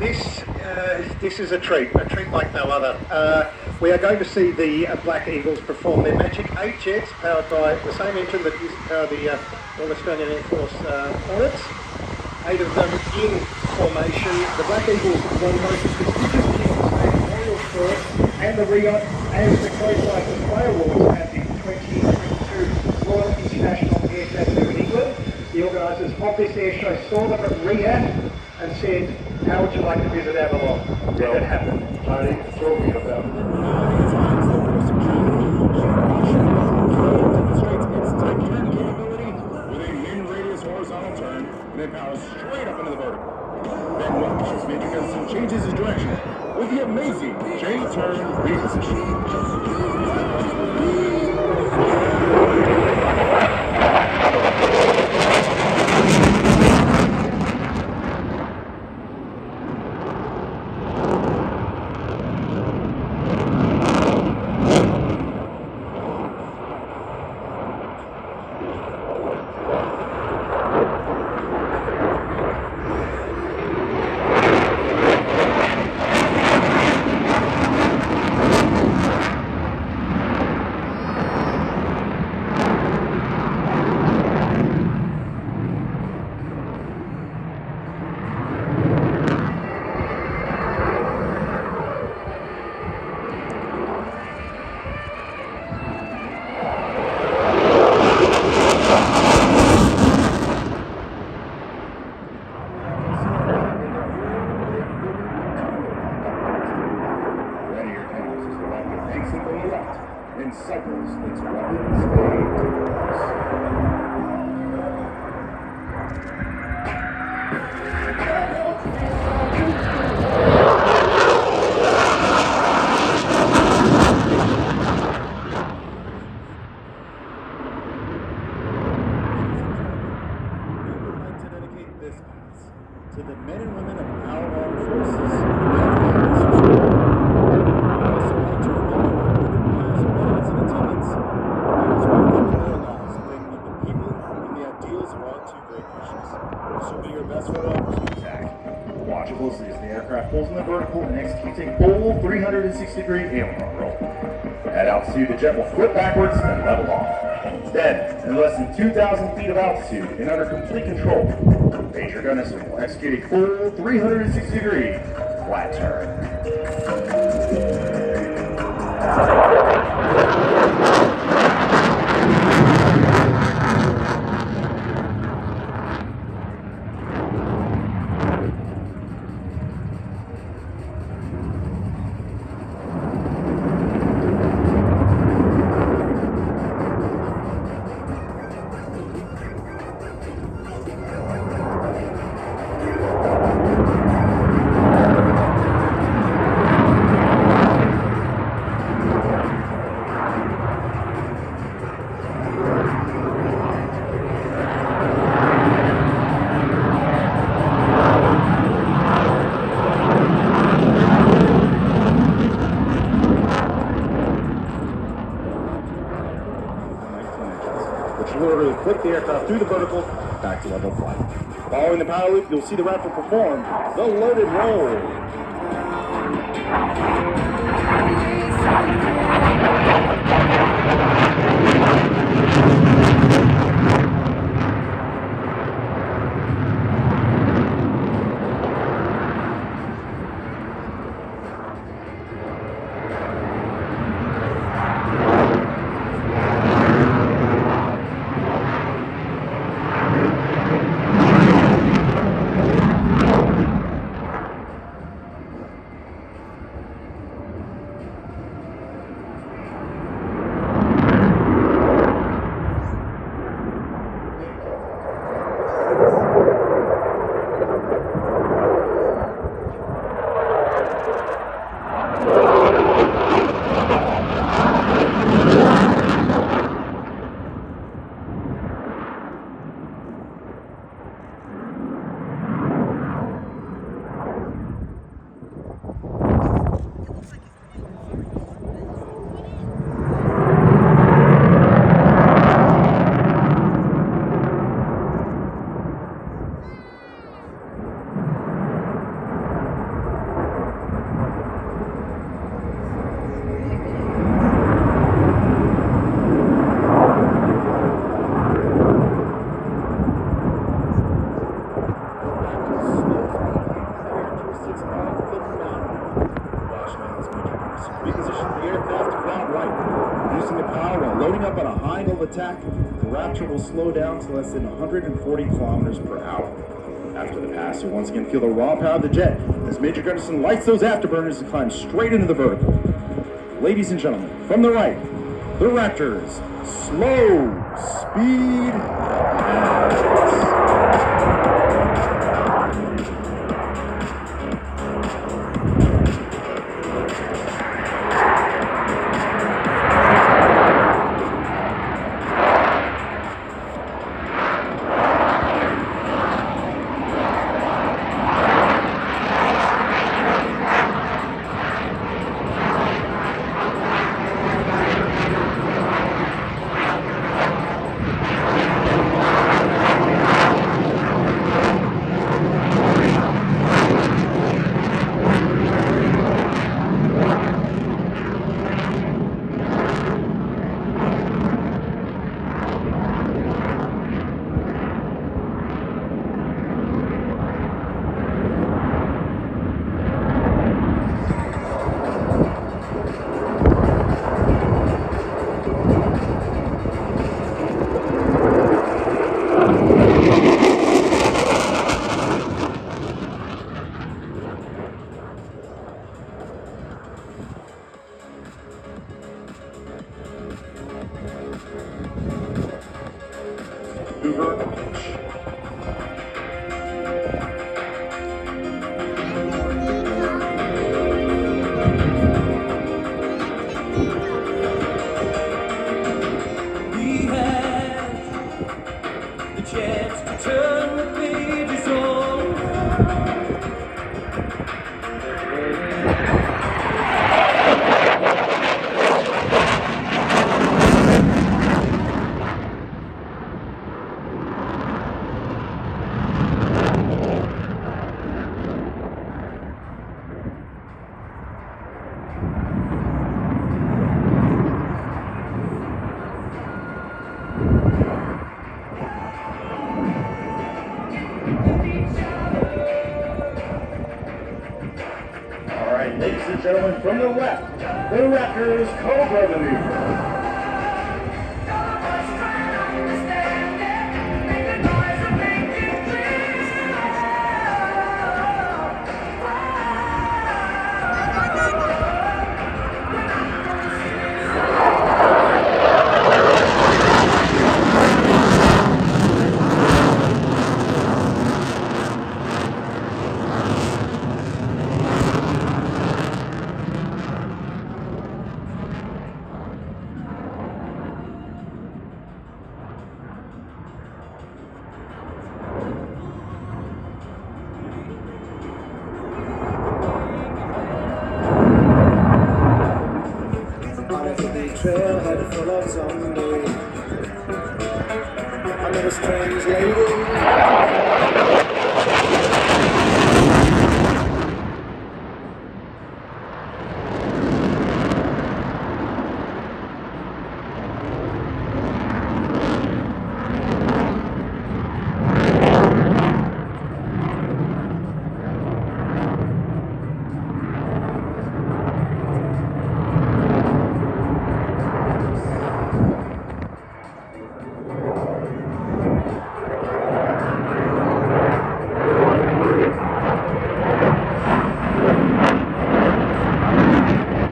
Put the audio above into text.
This is a treat like no other. We are going to see the Black Eagles perform their Magic 8 jets, powered by the same engine that used to power the Royal Australian Air Force Hornets. 8 of them in formation. The Black Eagles won both the prestigious King's Royal Force and the Rio and the Coastline Display Awards at the 2022 Royal International Air Tattoo in England. The organisers of this air show saw them at Riyadh and said, how would you like to visit Avalon? Did that happen? Marty, told me about it. Demonstrates its type turn capability with a min-radius horizontal turn and then powers straight up into the vertical. Then watch as Major Gunnison changes his direction with the amazing J-turn reposition. And cycles its weapons aimed to the men and women of our armed forces. Also want to remember past veterans in attendance, those who have given their lives in favor of the people and the ideals of our two great nations. This will be your best photo opportunity. Watch closely as the aircraft pulls in the vertical and executes a full 360-degree aileron roll. At altitude, the jet will flip backwards and level off. Then, in less than 2,000 feet of altitude and under complete control, Major Gunnison will execute a full 360-degree flat turn. Which will literally flip the aircraft through the vertical back to level flight. Following the power loop, you'll see the Raptor perform the loaded roll. up on a high angle of attack, the Raptor will slow down to less than 140 kilometers per hour. After the pass, you'll once again feel the raw power of the jet as Major Gunderson lights those afterburners and climbs straight into the vertical. Ladies and gentlemen, from the right, the Raptor's slow speed Max. Maneuver approach. We had the chance to turn the pages on. All right, ladies and gentlemen, from the left, the Raptors Cobra maneuver.